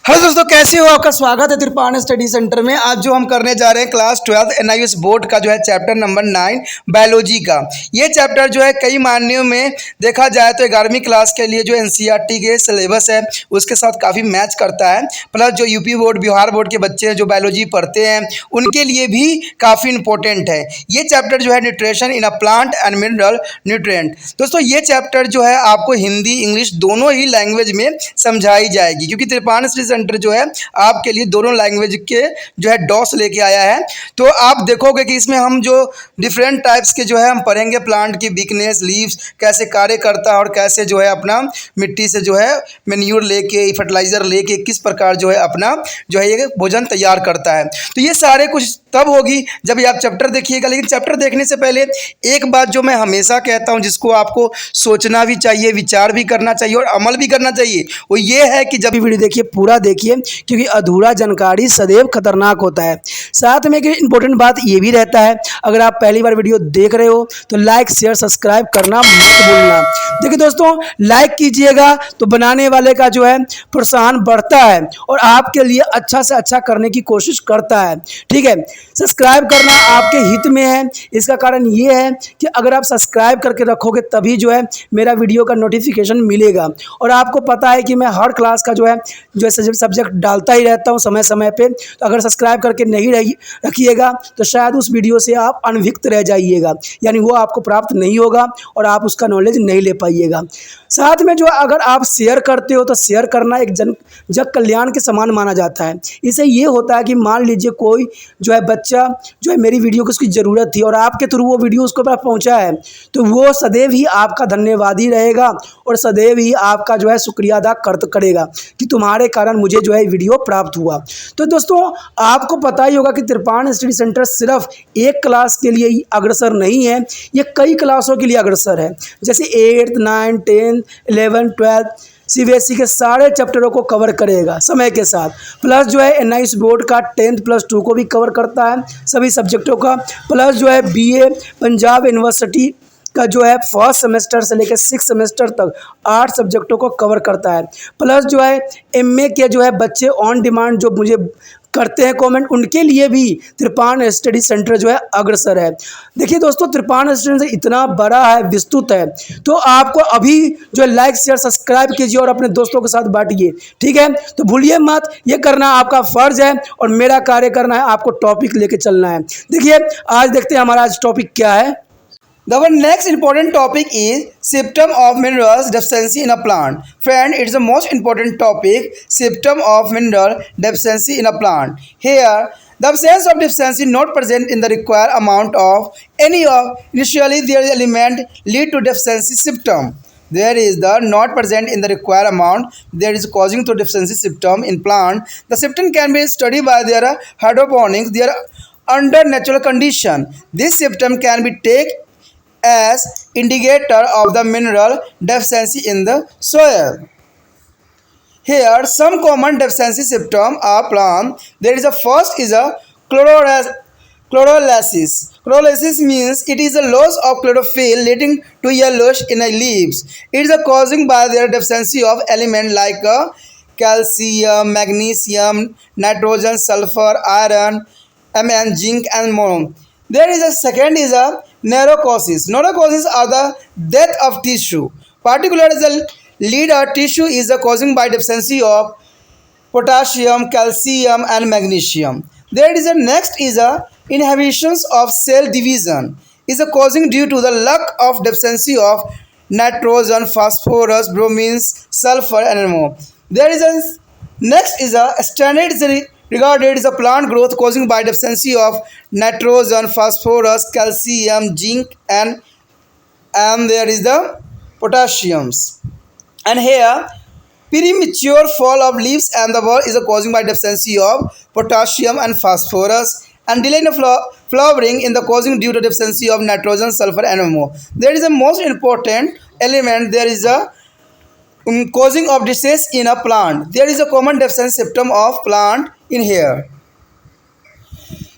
Hello दोस्तों, कैसे हो? आपका स्वागत है त्रिपाण स्टडी सेंटर में। आज जो हम करने जा रहे हैं क्लास 12 एनआईएस बोर्ड का जो है चैप्टर नंबर 9 बायोलॉजी का। ये चैप्टर जो है कई मायनों में देखा जाए तो 11वीं क्लास के लिए जो एनसीईआरटी के सिलेबस है उसके साथ काफ़ी मैच करता है। प्लस जो यूपी बोर्ड, बिहार बोर्ड के बच्चे जो बायोलॉजी पढ़ते हैं उनके लिए भी काफ़ी इंपॉर्टेंट है। ये चैप्टर जो है nutrition in a plant and mineral nutrient. दोस्तों ये चैप्टर जो है आपको हिंदी इंग्लिश दोनों ही लैंग्वेज में समझाई जाएगी, क्योंकि त्रिपाण स्टडी सेंटर जो है आपके लिए दोनों लैंग्वेज के जो है डॉस लेके आया है। तो आप देखोगे कि इसमें हम जो डिफरेंट टाइप्स के जो है हम पढ़ेंगे, प्लांट की वीकनेस, लीव्स कैसे कार्य करता है और कैसे जो है अपना मिट्टी से जो है मैन्योर लेके, फर्टिलाइजर लेके किस प्रकार जो है अपना जो है ये भोजन तैयार करता है। तो ये सारे कुछ तब होगी जब ये आप चैप्टर देखिएगा। लेकिन चैप्टर देखने से पहले एक बात जो मैं हमेशा कहता हूँ, जिसको आपको सोचना भी चाहिए, विचार भी करना चाहिए और अमल भी करना चाहिए, वो ये है कि जब भी वीडियो देखिए पूरा देखिए, क्योंकि अधूरा जानकारी सदैव खतरनाक होता है। साथ में एक इंपॉर्टेंट बात ये भी रहता है, अगर आप पहली बार वीडियो देख रहे हो तो लाइक शेयर सब्सक्राइब करना मत भूलना। देखिए दोस्तों, लाइक कीजिएगा तो बनाने वाले का जो है प्रोत्साहन बढ़ता है और आपके लिए अच्छा से अच्छा करने की कोशिश करता है। ठीक है, सब्सक्राइब करना आपके हित में है। इसका कारण ये है कि अगर आप सब्सक्राइब करके रखोगे तभी जो है मेरा वीडियो का नोटिफिकेशन मिलेगा। और आपको पता है कि मैं हर क्लास का जो है सब्जेक्ट डालता ही रहता हूँ समय समय पे। तो अगर सब्सक्राइब करके नहीं रखिएगा तो शायद उस वीडियो से आप अनभिज्ञ रह जाइएगा, यानी वो आपको प्राप्त नहीं होगा और आप उसका नॉलेज नहीं ले पाइएगा। साथ में जो अगर आप शेयर करते हो तो शेयर करना एक जग कल्याण के समान माना जाता है। इससे ये होता है कि मान लीजिए कोई जो है बच्चा जो है मेरी वीडियो को उसकी ज़रूरत थी और आपके थ्रू वो वीडियो उसको पास पहुंचा है, तो वो सदैव ही आपका धन्यवादी रहेगा और सदैव ही आपका जो है शुक्रिया अदा करेगा कि तुम्हारे कारण मुझे जो है वीडियो प्राप्त हुआ। तो दोस्तों आपको पता ही होगा कि त्रिपाण स्टडी सेंटर सिर्फ एक क्लास के लिए ही अग्रसर नहीं है, ये कई क्लासों के लिए अग्रसर है। जैसे 8th 9th 10th 11th 12th CBSE के सारे चैप्टरों को कवर करेगा समय के साथ। प्लस जो है एनआईएस बोर्ड का 10th+2 को भी कवर करता है, सभी सब्जेक्टों का। प्लस जो है बीए पंजाब यूनिवर्सिटी का जो है फर्स्ट सेमेस्टर से लेकर 6th सेमेस्टर तक 8 सब्जेक्टों को कवर करता है। प्लस जो है एमए के जो है बच्चे ऑन डिमांड जो मुझे करते हैं कमेंट, उनके लिए भी त्रिपाण स्टडी सेंटर जो है अग्रसर है। देखिए दोस्तों, त्रिपाण स्टडी सेंटर इतना बड़ा है, विस्तृत है, तो आपको अभी जो है लाइक शेयर सब्सक्राइब कीजिए और अपने दोस्तों के साथ बांटिए। ठीक है, तो भूलिए मत, ये करना आपका फर्ज है और मेरा कार्य करना है, आपको टॉपिक लेके चलना है। देखिए आज देखते हैं हमारा आज टॉपिक क्या है। Our next important topic is symptom of minerals deficiency in a plant. Friend, it's the most important topic, symptom of mineral deficiency in a plant. Here, the absence of deficiency not present in the required amount of any of initially their element lead to deficiency symptom. There is the not present in the required amount that is causing to deficiency symptom in plant. The symptom can be studied by their hydroponics. They are under natural condition. This symptom can be taken as indicator of the mineral deficiency in the soil. Here some common deficiency symptoms are plant. There is a first is a chlorolysis. Chlorolysis means it is a loss of chlorophyll leading to yellowish in the leaves. It is a causing by their deficiency of element like calcium, magnesium, nitrogen, sulfur, iron, Mn, zinc and more. There is a second is a neurocosis. Neurocosis are the death of tissue. Particularly the leader tissue is the causing by deficiency of potassium, calcium and magnesium. There is a next is a inhibitions of cell division is a causing due to the lack of deficiency of nitrogen, phosphorus, bromine, sulfur and more. There is a next is a standard regarded as a plant growth causing by deficiency of nitrogen, phosphorus, calcium, zinc and there is the potassiums. And here premature fall of leaves and the bud is a causing by deficiency of potassium and phosphorus, and delay in flowering in the causing due to deficiency of nitrogen, sulfur and more. There is a most important element, there is a causing of disease in a plant. There is a common deficiency symptom of plant in here.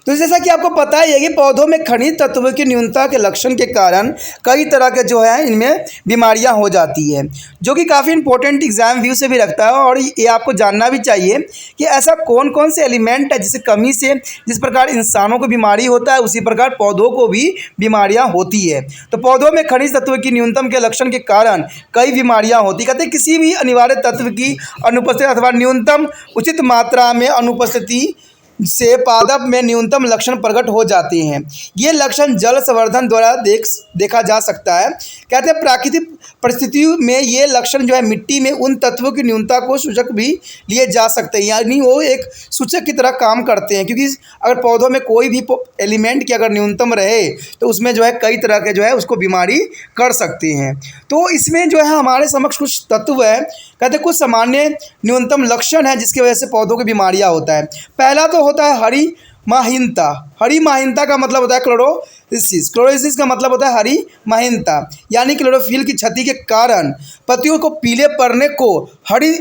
तो जैसा कि आपको पता ही है कि पौधों में खनिज तत्वों की न्यूनता के लक्षण के कारण कई तरह के जो है इनमें बीमारियां हो जाती है, जो कि काफ़ी इंपॉर्टेंट एग्जाम व्यू से भी रखता है। और ये आपको जानना भी चाहिए कि ऐसा कौन कौन से एलिमेंट है जिसकी कमी से जिस प्रकार इंसानों को बीमारी होता है उसी प्रकार पौधों को भी बीमारियां होती है। तो पौधों में खनिज तत्व की न्यूनतम के लक्षण के कारण कई बीमारियां होती, कहते हैं किसी भी अनिवार्य तत्व की अनुपस्थिति अथवा न्यूनतम उचित मात्रा में अनुपस्थिति से पादप में न्यूनतम लक्षण प्रकट हो जाते हैं। ये लक्षण जल संवर्धन द्वारा देखा जा सकता है। कहते हैं प्राकृतिक परिस्थितियों में ये लक्षण जो है मिट्टी में उन तत्वों की न्यूनता को सूचक भी लिए जा सकते हैं, यानी वो एक सूचक की तरह काम करते हैं। क्योंकि अगर पौधों में कोई भी एलिमेंट की अगर न्यूनतम रहे तो उसमें जो है कई तरह के जो है उसको बीमारी कर सकते हैं। तो इसमें जो है हमारे समक्ष कुछ तत्व है, कहते हैं कुछ सामान्य न्यूनतम लक्षण है जिसकी वजह से पौधों की बीमारियां होता है। पहला तो होता है हरी माहीनता। हरी माहीनता का मतलब होता है क्लोरोसिस। क्लोरोसिस का मतलब होता है हरी माहीनता, यानी क्लोरोफिल की क्षति के कारण पत्तियों को पीले पड़ने को हरी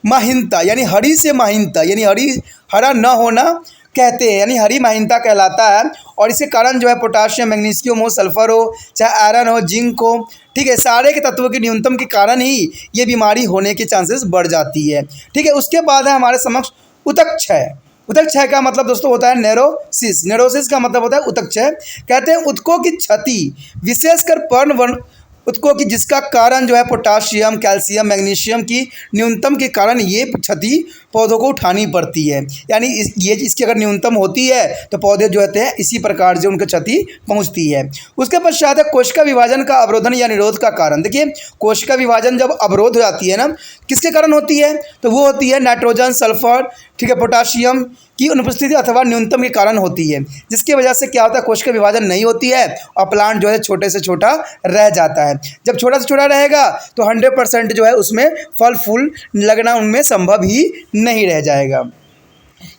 माहीनता यानी हरी से माहीनता यानी हरा न होना कहते हैं, यानी हरी माहीनता कहलाता है। और इसके कारण जो है पोटाशियम, मैग्नीशियम हो, सल्फर हो, चाहे आयरन हो, जिंक हो, ठीक है, सारे के तत्वों के न्यूनतम के कारण ही ये बीमारी होने के चांसेस बढ़ जाती है। ठीक है, उसके बाद है हमारे समक्ष उतकक्षय। उतकक्षय का मतलब दोस्तों होता है नेरोसिस। नेरोसिस का मतलब होता है उतकक्षय। कहते हैं उत्कों की क्षति, विशेषकर पर्णवर्ण उत्कों की, जिसका कारण जो है पोटाशियम, कैल्शियम, मैग्नीशियम की न्यूनतम के कारण ये क्षति पौधों को उठानी पड़ती है। यानी इसकी अगर न्यूनतम होती है तो पौधे जो होते हैं इसी प्रकार से उनको क्षति पहुंचती है। उसके पश्चात है कोशिका विभाजन का अवरोधन या निरोध का कारण। देखिए कोशिका विभाजन जब अवरोध हो जाती है ना, किसके कारण होती है, तो वो होती है नाइट्रोजन, सल्फर, ठीक है, पोटाशियम की अनुपस्थिति अथवा न्यूनतम के कारण होती है, जिसकी वजह से क्या होता है कोशिका विभाजन नहीं होती है और प्लांट जो है छोटे से छोटा रह जाता है। जब छोटा से छोटा रहेगा तो 100% जो है उसमें फल फूल लगना उनमें संभव ही नहीं रह जाएगा,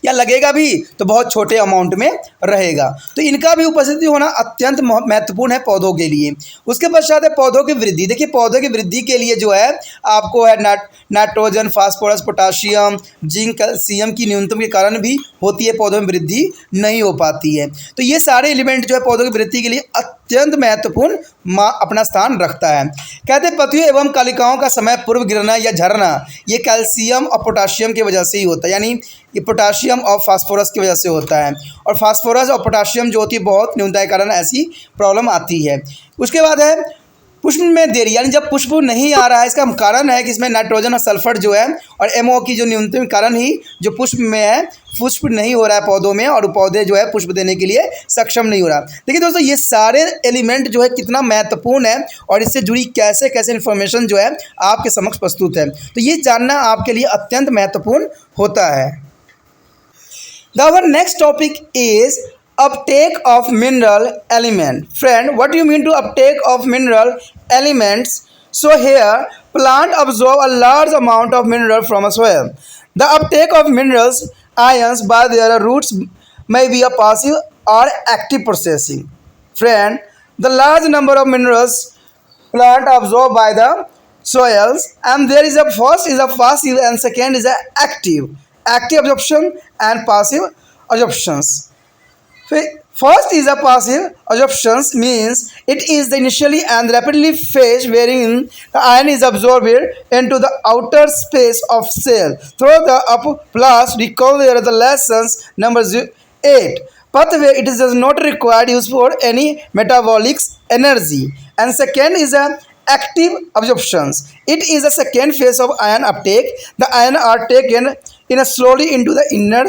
या लगेगा भी तो बहुत छोटे अमाउंट में रहेगा। तो इनका भी उपस्थिति होना अत्यंत महत्वपूर्ण है पौधों के लिए। उसके पश्चात है पौधों की वृद्धि। देखिए पौधों की वृद्धि के लिए जो है आपको है nitrogen, phosphorus, potassium, zinc, calcium की न्यूनतम के कारण भी होती है, पौधों में वृद्धि नहीं हो पाती है। तो ये सारे एलिमेंट जो है पौधों की वृद्धि के लिए अत्यंत महत्वपूर्ण अपना स्थान रखता है। कहते हैं पत्तियों एवं कालिकाओं का समय पूर्व गिरना या झरना ये कैल्शियम और पोटाशियम की वजह से ही होता है, यानी ये पोटाशियम और फास्फोरस की वजह से होता है। और फास्फोरस और पोटाशियम जो होती है बहुत न्यूनता के कारण ऐसी प्रॉब्लम आती है। उसके बाद है पुष्प में देरी, यानी जब पुष्प नहीं आ रहा है, इसका कारण है कि इसमें नाइट्रोजन और सल्फर जो है और एमओ की जो न्यूनतम कारण ही जो पुष्प में है, पुष्प नहीं हो रहा है पौधों में और पौधे जो है पुष्प देने के लिए सक्षम नहीं हो रहा। देखिए दोस्तों ये सारे एलिमेंट जो है कितना महत्वपूर्ण है और इससे जुड़ी कैसे कैसे इन्फॉर्मेशन जो है आपके समक्ष प्रस्तुत है, तो ये जानना आपके लिए अत्यंत महत्वपूर्ण होता है। Our next topic is uptake of mineral element. Friend, what do you mean to uptake of mineral elements? So here, plant absorb a large amount of mineral from a soil. The uptake of minerals ions by their roots may be a passive or active processing. Friend, the large number of minerals plant absorbed by the soils, and there is a first is a passive and second is a active absorption and passive absorptions. First is a passive absorptions, means it is the initially and rapidly phase wherein the ion is absorbed into the outer space of cell through the upper plus. Recall there the lessons number 8. Pathway it is does not require use for any metabolic energy. And second is a active absorptions. It is the second phase of ion uptake. The ion are taken in a slowly into the inner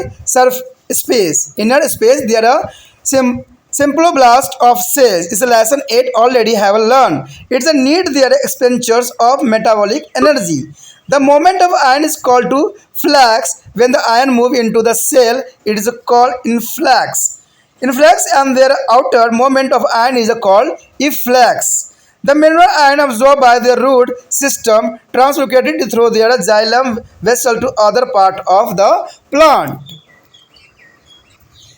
space. Inner space there are symploblast of cells. Is a lesson 8 already have learned. It's a need their expenditures of metabolic energy. The moment of ion is called to flux. When the ion move into the cell, it is called influx. Influx and their outer moment of ion is called efflux. The mineral ion absorbed by the root system translocated through their xylem vessel to other part of the plant.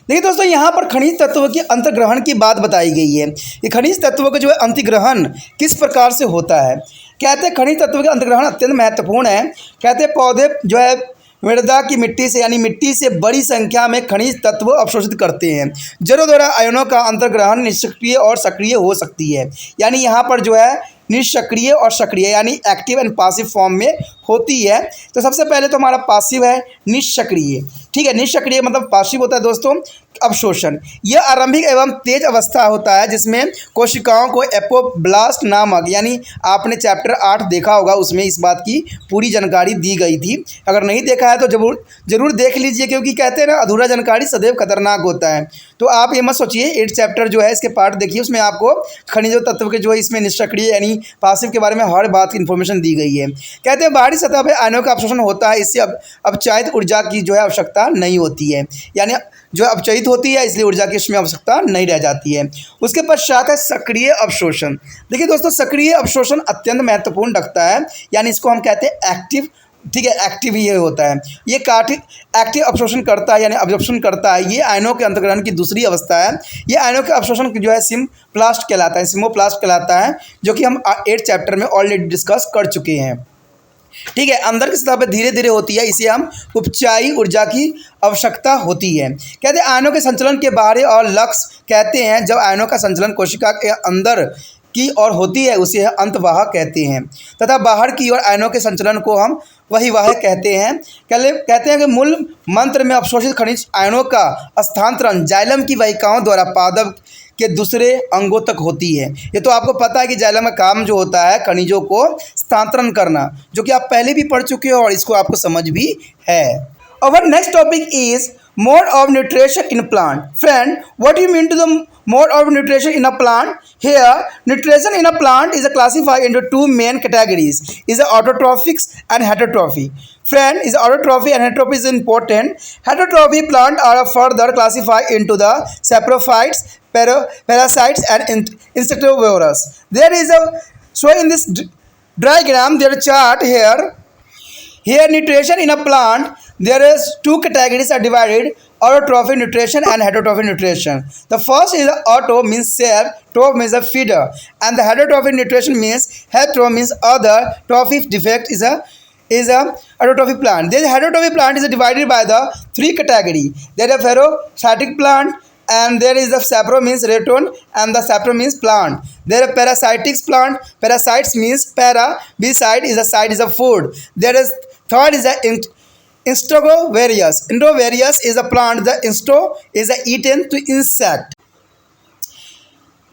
देखिए दोस्तों यहाँ पर खनिज तत्वों के अंतर्ग्रहण की बात बताई गई है कि खनिज तत्वों का जो है अंतर्ग्रहण किस प्रकार से होता है। कहते हैं खनिज तत्वों के अंतर्ग्रहण अत्यंत महत्वपूर्ण है। कहते हैं पौधे जो है मृदा की मिट्टी से यानी मिट्टी से बड़ी संख्या में खनिज तत्व अवशोषित करते हैं। जलों द्वारा आयनों का अंतर्ग्रहण निष्क्रिय और सक्रिय हो सकती है। यानी यहाँ पर जो है निष्क्रिय और सक्रिय यानी एक्टिव एंड पासिव फॉर्म में होती है। तो सबसे पहले तो हमारा पासिव है निष्क्रिय, ठीक है। निष्क्रिय मतलब पासिव होता है दोस्तों अवशोषण। यह आरंभिक एवं तेज अवस्था होता है जिसमें कोशिकाओं को एपोब्लास्ट नामक, यानी आपने चैप्टर 8 देखा होगा, उसमें इस बात की पूरी जानकारी दी गई थी। अगर नहीं देखा है तो जरूर देख लीजिए, क्योंकि कहते हैं ना अधूरा जानकारी सदैव खतरनाक होता है। तो आप ये मत सोचिए 8 चैप्टर जो है इसके पार्ट देखिए, उसमें आपको खनिजों तत्व के जो है इसमें निष्क्रिय यानी पासिव के बारे में हर बात की इन्फॉर्मेशन दी गई है। कहते हैं बाहरी सतह पर आयनों का अवशोषण होता है, इससे अपचायित ऊर्जा की जो है आवश्यकता नहीं होती है, यानी जो अपचयित होती है इसलिए ऊर्जा की इसमें आवश्यकता नहीं रह जाती है। उसके पश्चात है सक्रिय अवशोषण। देखिए दोस्तों सक्रिय अवशोषण अत्यंत महत्वपूर्ण रखता है, यानी इसको हम कहते हैं एक्टिव, ठीक है। एक्टिव ये होता है, ये एक्टिव अवशोषण करता है यानी अब्जॉर्प्शन करता है। ये आयनों के अंतर्ग्रहण की दूसरी अवस्था है। ये आयनों के अवशोषण जो है सिम्प्लास्ट कहलाता है, सिमोप्लास्ट कहलाता है, जो कि हम 8 चैप्टर में ऑलरेडी डिस्कस कर चुके हैं, ठीक है। अंदर की सतह पर धीरे धीरे होती है, इसे हम उपचायी ऊर्जा की आवश्यकता होती है। कहते हैं आयनों के संचलन के बारे और लक्ष्य कहते हैं जब आयनों का संचलन कोशिका के अंदर की ओर होती है उसे अंतवाहक कहते हैं, तथा बाहर की ओर आयनों के संचलन को हम वहिवाहक कहते हैं। कहते हैं कि मूल मंत्र में अवशोषित खनिज आयनों का स्थानांतरण जाइलम की वाहिकाओं द्वारा पादप के दूसरे अंगों तक होती है। ये तो आपको पता है कि जाइलम का काम जो होता है खनिजों को स्थानांतरण करना, जो कि आप पहले भी पढ़ चुके हो और इसको आपको समझ भी है। Our next topic is mode of nutrition in plant. Friend, what do you mean to the mode of nutrition in a plant? Here, nutrition in a plant is classified into two main categories: is autotrophic and heterotrophy. Friend, is autotrophy and heterotrophy is important. Heterotrophy plant are further classified into the saprophytes, parasites, and insectivorous. There is a so in this diagram, there chart here. Here, nutrition in a plant, there is two categories are divided: autotrophic nutrition and heterotrophic nutrition. The first is auto means self, troph means a feeder, and the heterotrophic nutrition means hetero means other, trophic defect is a heterotrophic plant. This heterotrophic plant is divided by the three category. There is a phagocytic plant, and there is the sapro means return, and the sapro means plant. There is parasitic plant. Parasites means para. Beside is a side is a food. There is third is a insectivorous. Insectivorous is a plant. The insto is a eaten to insect.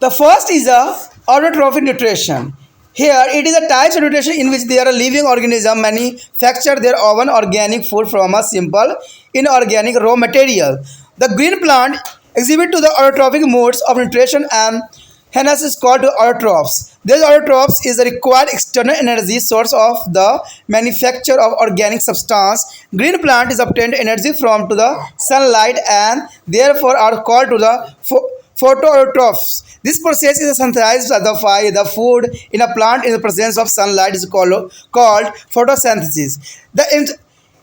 The first is a autotrophic nutrition. Here it is a type of nutrition in which there are living organism manufacture their own organic food from a simple inorganic raw material. The green plant exhibit to the autotrophic modes of nutrition, and hence is called autotrophs. This autotrophs is a required external energy source of the manufacture of organic substance. Green plant is obtained energy from to the sunlight and therefore are called to the phototrophs. This process is synthesized by the food in a plant in the presence of sunlight is called photosynthesis. The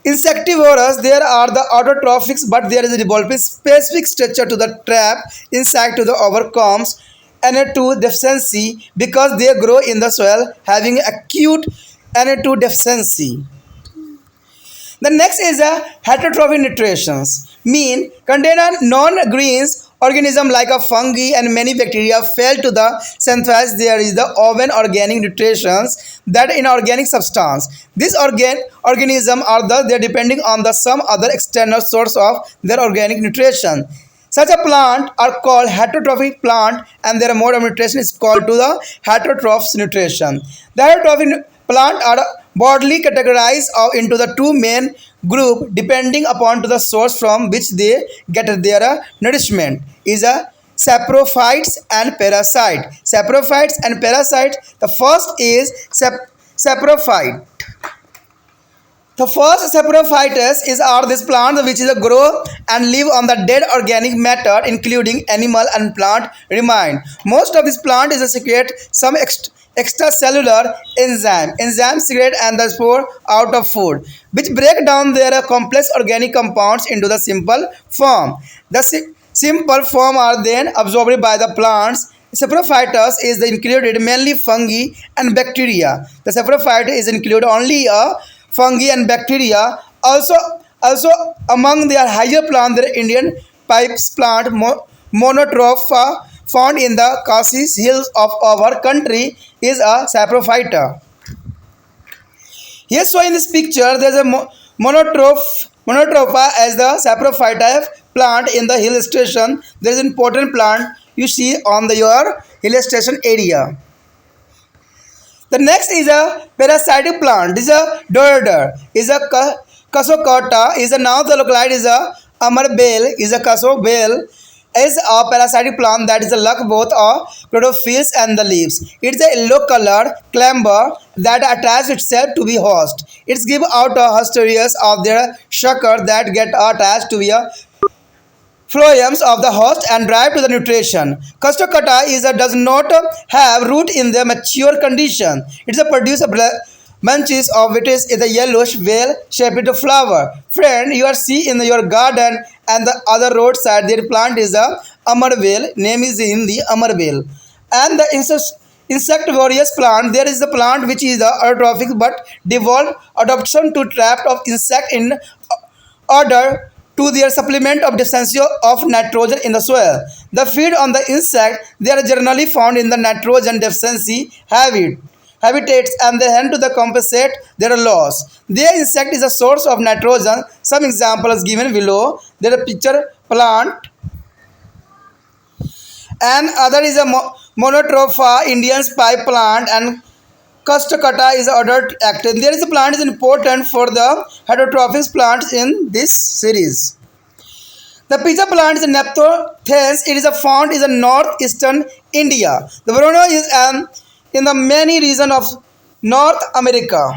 insectivorous, there are the autotrophics, but there is a developing specific structure to the trap insect to the overcomes Na2 deficiency because they grow in the soil having acute Na2 deficiency. The next is a heterotrophic nutritions, mean contain a non-greens organism like a fungi and many bacteria fail to the synthesize. There is the oven organic nutritions that inorganic substance. These organism are they're depending on the some other external source of their organic nutrition. Such a plant are called heterotrophic plant, and their mode of nutrition is called to the heterotrophs nutrition. The heterotrophic plant are broadly categorized into the two main group depending upon to the source from which they get their nourishment is a saprophytes and parasite. Saprophytes and parasites. The first is saprophyte. The first saprophytes are this plant which is a grow and live on the dead organic matter including animal and plant remain. Most of this plant is a secret some extracellular enzyme secret and the spore out of food which break down their complex organic compounds into the simple form. The simple form are then absorbed by the plants. Saprophytes is included mainly fungi and bacteria. The saprophyte is included only a fungi and bacteria. Also among their higher plant, their Indian pipes plant monotropha found in the Cassis hills of our country is a saprophyta. Here, so in this picture, there is a monotropha as the saprophyta plant in the hill station. There is an important plant you see on your hill station area. The next is a parasitic plant. This is a deodar. Is a casocata. Is a now the locality is a amarbel. Is a casobel. Is a parasitic plant that is a luck both of chlorophyll and the leaves. It's a yellow colored clamber that attaches itself to the host. It's give out a hysterias of their sucker that get attached to the phloems of the host and drive to the nutrition. Costocata does not have root in the mature condition. It's a produce bunches of which is a yellowish veil-shaped flower. Friend, you are see in your garden and the other roadside. Their plant is a amarvel. Name is in the amarvel. And the insectivorous plant. There is the plant which is the eutrophic but devolved adoption to trapped of insect in order to their supplement of deficiency of nitrogen in the soil. The feed on the insect, they are generally found in the nitrogen deficiency habitats and they tend to the compensate their loss. Their insect is a source of nitrogen. Some examples given below. There is a picture plant and other is a monotropha, Indian's pipe plant and Costocata is other active. There is a plant is important for the heterotrophic plants in this series. The pizza plant is a Nepthothenes. It is a found in the northeastern India. The Bruno is in the many regions of North America.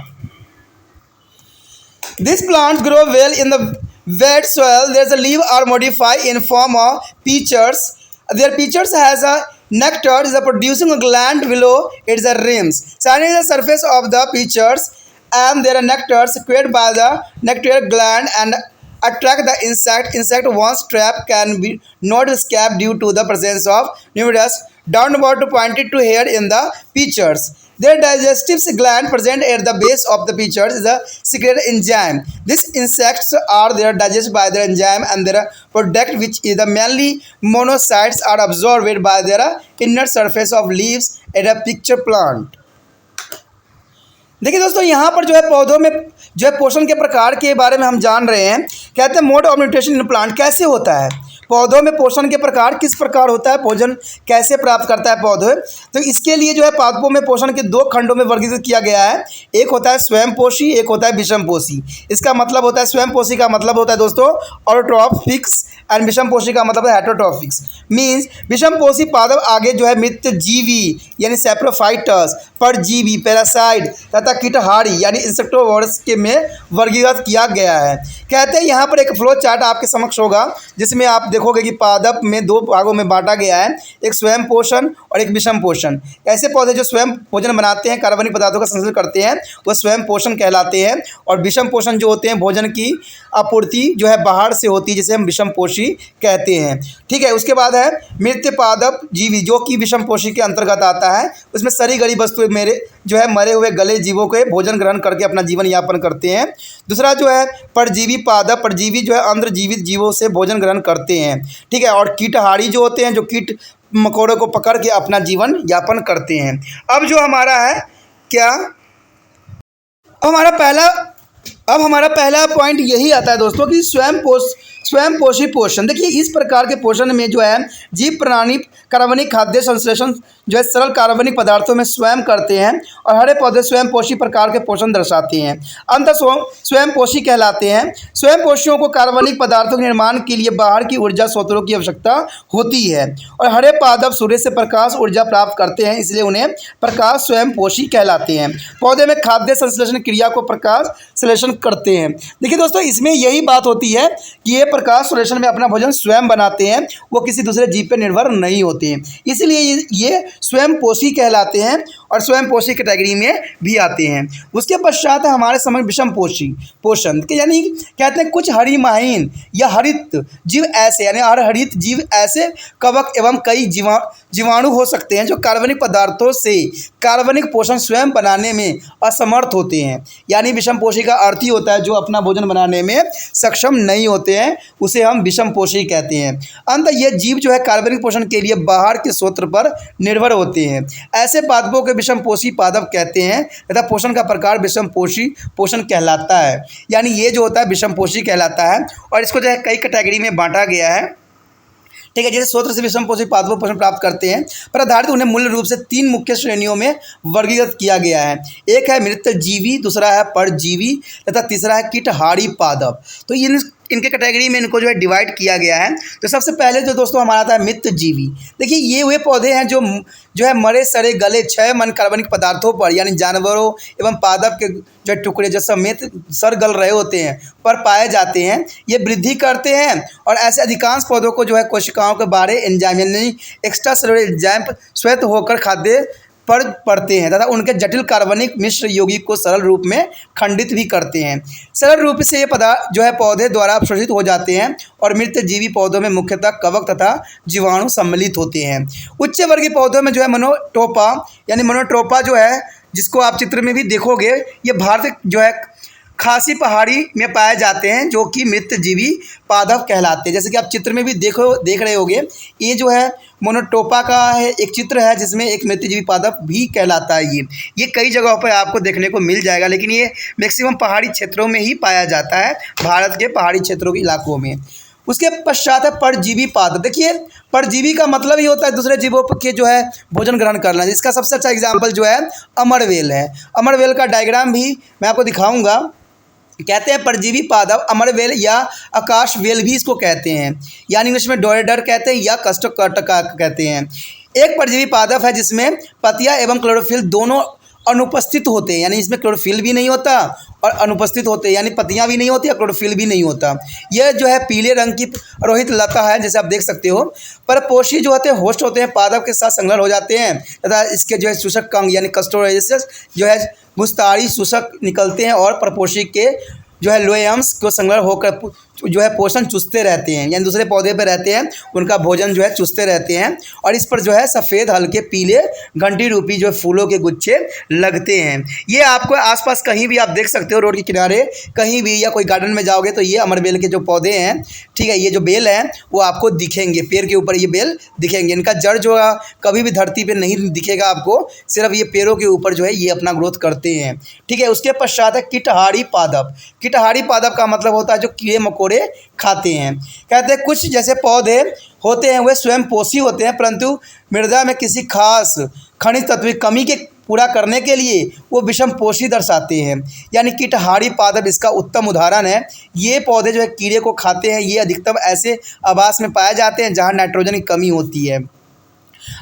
These plants grow well in the wet soil. There is a leaf are modified in form of pitchers. Their pitchers has a nectar is a producing a gland below its rims. Shining the surface of the pitchers and there are nectars secreted by the nectar gland and attract the insect. Insect once trapped can be not escape due to the presence of numerous downward pointed to hair in the pitchers. Their digestive gland present at the base of the pitchers is a secret enzyme. These insects are there digested by their enzyme and their product which is the mainly monocytes are absorbed by their inner surface of leaves at a pitcher plant. देखिए दोस्तों यहाँ पर जो है पौधों में जो है पोषण के प्रकार के बारे में हम जान रहे हैं। कहते हैं mode of nutrition in plant कैसे होता है, पौधों में पोषण के प्रकार किस प्रकार होता है, भोजन कैसे प्राप्त करता है पौधे। तो इसके लिए जो है पादपों में पोषण के दो खंडों में वर्गीकृत किया गया है। एक होता है स्वयंपोषी, एक होता है विषमपोषी। इसका मतलब होता है स्वयंपोषी का मतलब होता है दोस्तों ऑटोट्रॉफिक्स एंड विषमपोषी का मतलब है हेटरोट्रॉफिक्स। मीन्स विषमपोषी पादप आगे जो है मृत जीवी यानी सैप्रोफाइटस, परजीवी, पैरासाइट तथा कीटहारी यानी इंसेक्टोवर्स के में वर्गीकृत किया गया है। कहते हैं यहाँ पर एक फ्लो चार्ट आपके समक्ष होगा जिसमें आप देखोगे कि पादप में दो भागों में बांटा गया है, एक स्वयं पोषण और एक विषम पोषण। ऐसे पौधे जो स्वयं भोजन बनाते हैं, कार्बनिक पदार्थों का संश्लेषण करते हैं, वह स्वयं पोषण कहलाते हैं। और विषम पोषण जो होते हैं भोजन की आपूर्ति जो है बाहर से होती है जिसे हम विषम पोषी कहते हैं। ठीक है, उसके बाद है मृत पादप जीवी जो कि विषम पोषी के अंतर्गत आता है। उसमें सड़ी गली वस्तुएं मरे हुए गले जीवों के भोजन ग्रहण करके अपना जीवन यापन करते हैं। दूसरा जो है परजीवी पादप, परजीवी जो है अंदर जीवित जीवों से भोजन ग्रहण करते हैं। ठीक है, और कीटहारी जो होते हैं जो कीट मकोड़ों को पकड़ के अपना जीवन यापन करते हैं। अब जो हमारा है क्या, अब हमारा पहला पॉइंट यही आता है दोस्तों कि स्वयंपोषी पोषण। देखिए इस प्रकार के पोषण में जो है जीव प्राणी कार्बनिक खाद्य संश्लेषण जो है सरल कार्बनिक पदार्थों में स्वयं करते हैं और हरे पौधे स्वयंपोषी प्रकार के पोषण दर्शाते हैं, अंत स्वयंपोषी कहलाते हैं। स्वयंपोषियों को कार्बनिक पदार्थों के निर्माण के लिए बाहर की ऊर्जा स्रोतों की आवश्यकता होती है और हरे पादप सूर्य से प्रकाश ऊर्जा प्राप्त करते हैं, इसलिए उन्हें प्रकाश स्वयंपोषी कहलाते हैं। पौधे में खाद्य संश्लेषण क्रिया को प्रकाश संश्लेषण करते हैं। देखिए दोस्तों इसमें यही बात होती है कि ये प्रकाश संश्लेषण में अपना भोजन स्वयं बनाते हैं, वो किसी दूसरे जीव पर निर्भर नहीं होते हैं, इसलिए ये स्वयंपोषी कहलाते हैं। और स्वयंपोषी कैटेगरी में भी आते हैं। उसके पश्चात है हमारे समझ विषमपोषी पोषण के, यानी कहते हैं कुछ हरिमाहीन या हरित जीव ऐसे, यानी हरित जीव ऐसे कवक एवं कई जीवाणु हो सकते हैं जो कार्बनिक पदार्थों से कार्बनिक पोषण स्वयं बनाने में असमर्थ होते हैं। यानी विषमपोषी का अर्थ ही होता है जो अपना भोजन बनाने में सक्षम नहीं होते हैं, उसे हम विषमपोषी कहते हैं। अंत ये जीव जो है कार्बनिक पोषण के लिए बाहर के स्रोत पर निर्भर होते हैं। ऐसे पादपों के विषमपोषी पादप कहते हैं तथा पोषण का प्रकार विषमपोषी पोषण कहलाता है। यानी ये जो होता है विषमपोषी कहलाता है और इसको जो है कई कैटेगरी में बांटा गया है। ठीक है, जैसे स्रोत से विषमपोषी पादपों पोषण प्राप्त करते हैं पर आधारित उन्हें मूल रूप से 3 मुख्य श्रेणियों में वर्गीकृत किया गया है। एक है मृतजीवी, दूसरा है परजीवी तथा तीसरा है कीटहारी पादप। तो इनके कैटेगरी में इनको जो है डिवाइड किया गया है। तो सबसे पहले जो दोस्तों हमारा आता है मित्रजीवी। देखिए ये वे पौधे हैं जो है मरे सड़े गले क्षय मन कार्बनिक पदार्थों पर, यानी जानवरों एवं पादप के जो टुकड़े जो समेत सड़ गल रहे होते हैं पर पाए जाते हैं। ये वृद्धि करते हैं और ऐसे अधिकांश पौधों को जो है कोशिकाओं के बारे एंजाइम यानी एक्स्ट्रा सेलुलर एंजाइम श्वेत होकर खाद्य पर पड़ते हैं तथा उनके जटिल कार्बनिक मिश्र यौगिक को सरल रूप में खंडित भी करते हैं। सरल रूप से ये पदार्थ जो है पौधे द्वारा अवशोषित हो जाते हैं और मृतजीवी पौधों में मुख्यतः कवक तथा जीवाणु सम्मिलित होते हैं। उच्च वर्गीय पौधों में जो है मोनोट्रोपा जो है, जिसको आप चित्र में भी देखोगे, ये भारत जो है खासी पहाड़ी में पाए जाते हैं जो कि मृतजीवी पादप कहलाते हैं। जैसे कि आप चित्र में भी देख रहे होगे, ये जो है मोनोट्रोपा का है एक चित्र है जिसमें एक मृतजीवी पादप भी कहलाता है। ये कई जगहों पर आपको देखने को मिल जाएगा, लेकिन ये मैक्सिमम पहाड़ी क्षेत्रों में ही पाया जाता है, भारत के पहाड़ी क्षेत्रों के इलाकों में। उसके पश्चात है परजीवी पादप। देखिए परजीवी का मतलब ही होता है दूसरे जीवों के जो है भोजन ग्रहण करना। इसका सबसे अच्छा एग्जाम्पल जो है अमरवेल है। अमरवेल का डायग्राम भी मैं आपको दिखाऊंगा। कहते हैं परजीवी पादप अमरवेल या आकाशवेल भी इसको कहते हैं, यानी इंग्लिश में डोरेडर कहते हैं या कस्टोकर्टका कहते हैं। एक परजीवी पादप है जिसमें पतिया एवं क्लोरोफिल दोनों अनुपस्थित होते हैं, यानी इसमें क्लोरोफिल भी नहीं होता और अनुपस्थित होते हैं, यानी पत्तियां भी नहीं होती और क्लोरोफिल भी नहीं होता। यह जो है पीले रंग की रोहित लता है, जैसे आप देख सकते हो। परपोषी जो होते हैं होस्ट होते हैं, पादप के साथ संलग्न हो जाते हैं तथा इसके जो है शोषक कंग यानी कस्टोरेसिस जो है मुस्तारी शोषक निकलते हैं और परपोषी के जो है लोएम्स को संलग्न होकर जो है पोषण चूसते रहते हैं, यानी दूसरे पौधे पर रहते हैं, उनका भोजन जो है चूसते रहते हैं और इस पर जो है सफ़ेद हल्के पीले घंटी रूपी जो फूलों के गुच्छे लगते हैं। ये आपको आसपास कहीं भी आप देख सकते हो, रोड के किनारे कहीं भी या कोई गार्डन में जाओगे तो ये अमरबेल के जो पौधे हैं, ठीक है, ये जो बेल हैं वो आपको दिखेंगे, पेड़ के ऊपर ये बेल दिखेंगे। इनका जड़ जो है कभी भी धरती पर नहीं दिखेगा आपको, सिर्फ ये पेड़ों के ऊपर जो है ये अपना ग्रोथ करते हैं। ठीक है, उसके पश्चात है कीटहारी पादप। कीटहारी पादप का मतलब होता है जो कीड़े मकोड़े खाते हैं। कहते हैं कुछ जैसे पौधे होते हैं वे स्वयं पोषी होते हैं, परंतु मृदा में किसी खास खनिज तत्व की कमी के पूरा करने के लिए वो विषम पोषी दर्शाते हैं, यानी कीटहारी पादप इसका उत्तम उदाहरण है। ये पौधे जो है कीड़े को खाते हैं। ये अधिकतम ऐसे आवास में पाए जाते हैं जहाँ नाइट्रोजन की कमी होती है।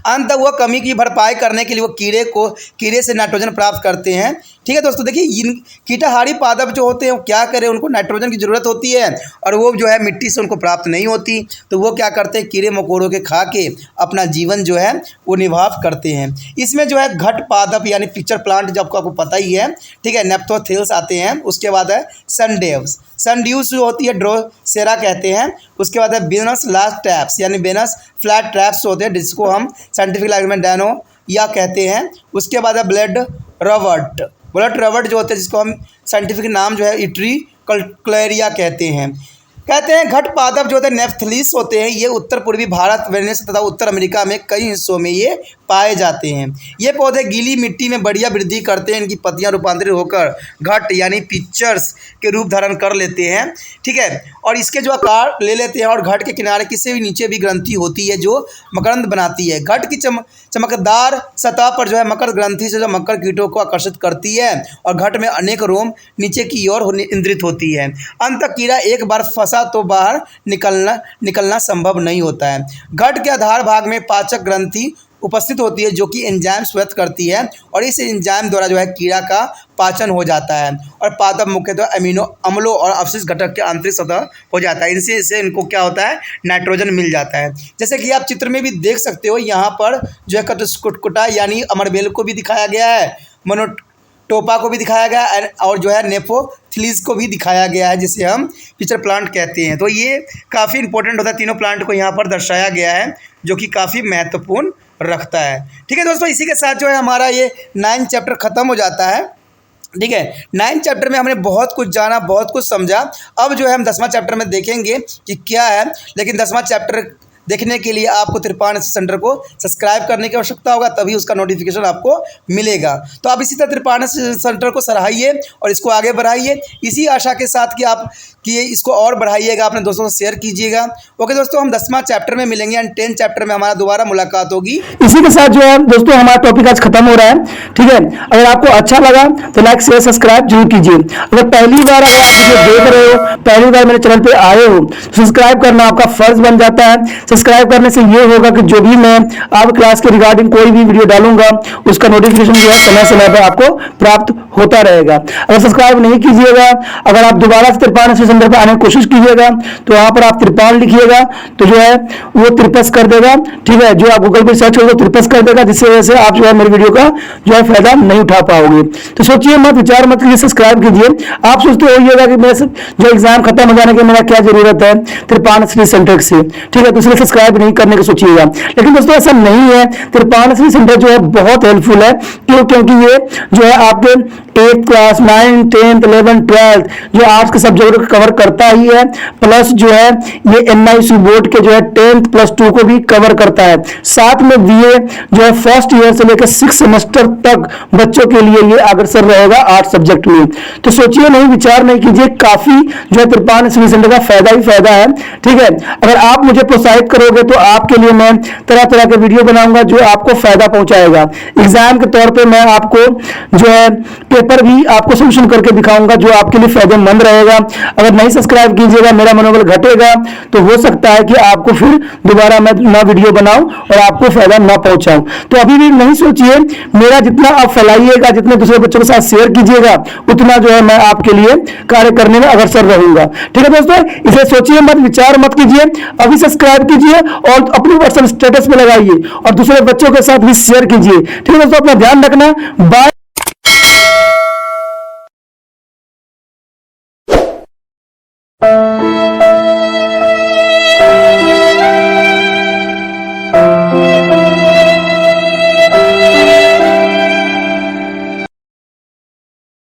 अंत वह कमी की भरपाई करने के लिए वो कीड़े से नाइट्रोजन प्राप्त करते हैं। ठीक है दोस्तों, देखिए इन कीटहारी पादप जो होते हैं वो क्या करें, उनको नाइट्रोजन की ज़रूरत होती है और वो जो है मिट्टी से उनको प्राप्त नहीं होती, तो वो क्या करते हैं कीड़े मकोड़ों के खा के अपना जीवन जो है वो निर्वाह करते हैं। इसमें जो है घट पादप यानी पिक्चर प्लांट जो आपको पता ही है, ठीक है, नेप्थोथिल्स आते हैं। उसके बाद है सनडेव्स। सनड्यूस जो होती है ड्रोसेरा कहते हैं। उसके बाद है बेनस लास्ट ट्रैप्स यानी बेनस फ्लैट ट्रैप्स होते हैं, जिसको हम साइंटिफिक लैंग्वेज में डैनो या कहते हैं। उसके बाद है ब्लड रवर्ट जो होते हैं, जिसको हम साइंटिफिक नाम जो है इट्री क्लेरिया कहते हैं। कहते हैं घट पादप जो होते हैं नेफ्थलीस होते हैं। ये उत्तर पूर्वी भारत, वेनेस तथा उत्तर अमेरिका में कई हिस्सों में ये पाए जाते हैं। ये पौधे गीली मिट्टी में बढ़िया वृद्धि करते हैं। इनकी पत्तियां रूपांतरित होकर घट यानी पिक्चर्स के रूप धारण कर लेते हैं। ठीक है, और इसके जो आकार ले लेते हैं और घट के किनारे किसी भी नीचे भी ग्रंथि होती है जो मकरंद बनाती है। घट की चमकदार सतह पर जो है मकर ग्रंथि से जो मकर कीटों को आकर्षित करती है और घट में अनेक रोम नीचे की ओर इंद्रित होती है। अंत कीड़ा एक बार फंसा तो बाहर निकलना संभव नहीं होता है। घट के आधार भाग में पाचक ग्रंथि उपस्थित होती है जो कि एंजाइम स्वेत करती है और इस एंजाइम द्वारा जो है कीड़ा का पाचन हो जाता है और पादप मुख्यतः अमीनो अम्लों और अवशिष्ट घटक के आंतरिक सतह हो जाता है। इनसे इनको क्या होता है, नाइट्रोजन मिल जाता है। जैसे कि आप चित्र में भी देख सकते हो, यहाँ पर जो है कुटकुटा यानी अमरबेल को भी दिखाया गया है, मोनोटोपा को भी दिखाया गया है और जो है नेफोथिलीज को भी दिखाया गया है, जिसे हम पिचर प्लांट कहते हैं। तो ये काफ़ी इंपॉर्टेंट होता है, तीनों प्लांट को यहाँ पर दर्शाया गया है जो कि काफ़ी महत्वपूर्ण रखता है। ठीक है दोस्तों, इसी के साथ जो है हमारा ये 9 चैप्टर ख़त्म हो जाता है। ठीक है, 9 चैप्टर में हमने बहुत कुछ जाना, बहुत कुछ समझा। अब जो है हम 10वां चैप्टर में देखेंगे कि क्या है, लेकिन 10वां चैप्टर देखने के लिए आपको त्रिपाण सेंटर को सब्सक्राइब करने की आवश्यकता होगा, तभी उसका नोटिफिकेशन आपको मिलेगा। तो आप इसी तरह त्रिपाण सेंटर को सराहिए और इसको आगे बढ़ाइए, इसी आशा के साथ कि आप इसको और बढ़ाइएगा, अपने दोस्तों से शेयर कीजिएगा। ओके दोस्तों, हम 10वां चैप्टर में मिलेंगे एंड 10 चैप्टर में हमारा दोबारा मुलाकात होगी। इसी के साथ जो है दोस्तों हमारा टॉपिक आज खत्म हो रहा है। ठीक है, अगर आपको अच्छा लगा तो लाइक शेयर सब्सक्राइब जरूर कीजिए। अगर पहली बार अगर आप मुझे देख रहे हो, पहली बार मेरे चैनल पे आए हो, सब्सक्राइब करना आपका फर्ज बन जाता है। सब्सक्राइब करने से ये होगा कि जो भी मैं आप क्लास के रिगार्डिंग कोई भी वीडियो डालूंगा उसका नोटिफिकेशन जो है समय समय पर आपको प्राप्त होता रहेगा। अगर सब्सक्राइब नहीं कीजिएगा, अगर आप दोबारा से त्रिपाण सेंटर पर आने की कोशिश कीजिएगा तो वहां पर आप त्रिपाण लिखिएगा तो जो है वो त्रिपस कर देगा। ठीक है, जो आप गूगल पर सर्च करोगे त्रिपस कर देगा, जिससे वजह से आप जो है मेरी वीडियो का जो है फायदा नहीं उठा पाओगे। तो सोचिए मत, विचार मत कीजिए, सब्सक्राइब कीजिए। आप सोचते होइएगा कि मेरे जो एग्जाम खत्म हो जाने के मेरा क्या जरूरत है त्रिपाण सेंटर से। ठीक है, तो इसलिए सब्सक्राइब नहीं करने की सोचिएगा, लेकिन दोस्तों ऐसा नहीं है। त्रिपाण सेंटर जो है बहुत हेल्पफुल है, क्यों? क्योंकि ये जो है आपके 8th class 9th 10th 11th 12th जो आर्ट्स के सब्जेक्ट को कवर करता ही है, प्लस जो है ये NIC बोर्ड के जो है 10th प्लस 2 को भी कवर करता है। साथ में BA जो है फर्स्ट ईयर से लेकर 6 सेमेस्टर तक बच्चों के लिए ये अग्रसर रहेगा आर्ट्स सब्जेक्ट में। तो सोचिए नहीं, विचार नहीं कीजिए, काफी जो है त्रिपाण सेंटर का फायदा ही फायदा है। ठीक है, अगर आप मुझे प्रोत्साहित करोगे तो आपके लिए मैं तरह तरह के वीडियो बनाऊंगा जो आपको फायदा पहुंचाएगा। एग्जाम के तौर पे मैं आपको जो है पेपर भी आपको सोल्यूशन करके दिखाऊंगा जो आपके लिए फायदेमंद रहेगा। अगर नहीं सब्सक्राइब कीजिएगा, मेरा मनोबल घटेगा, तो हो सकता है कि आपको फिर दोबारा मैं नया वीडियो बनाऊं और आपको फायदा ना पहुंचाऊं। तो अभी भी नहीं सोचिए, मेरा जितना आप फैलाइएगा, जितने दूसरे बच्चों के साथ शेयर कीजिएगा, उतना जो है मैं आपके लिए कार्य करने में अग्रसर रहूंगा। ठीक है दोस्तों, इसे सोचिए मत, विचार मत कीजिए, अभी सब्सक्राइब कीजिए और अपने व्हाट्सएप स्टेटस पे लगाइए और दूसरे बच्चों के साथ भी शेयर कीजिए। ठीक है दोस्तों, अपना ध्यान रखना। बाय।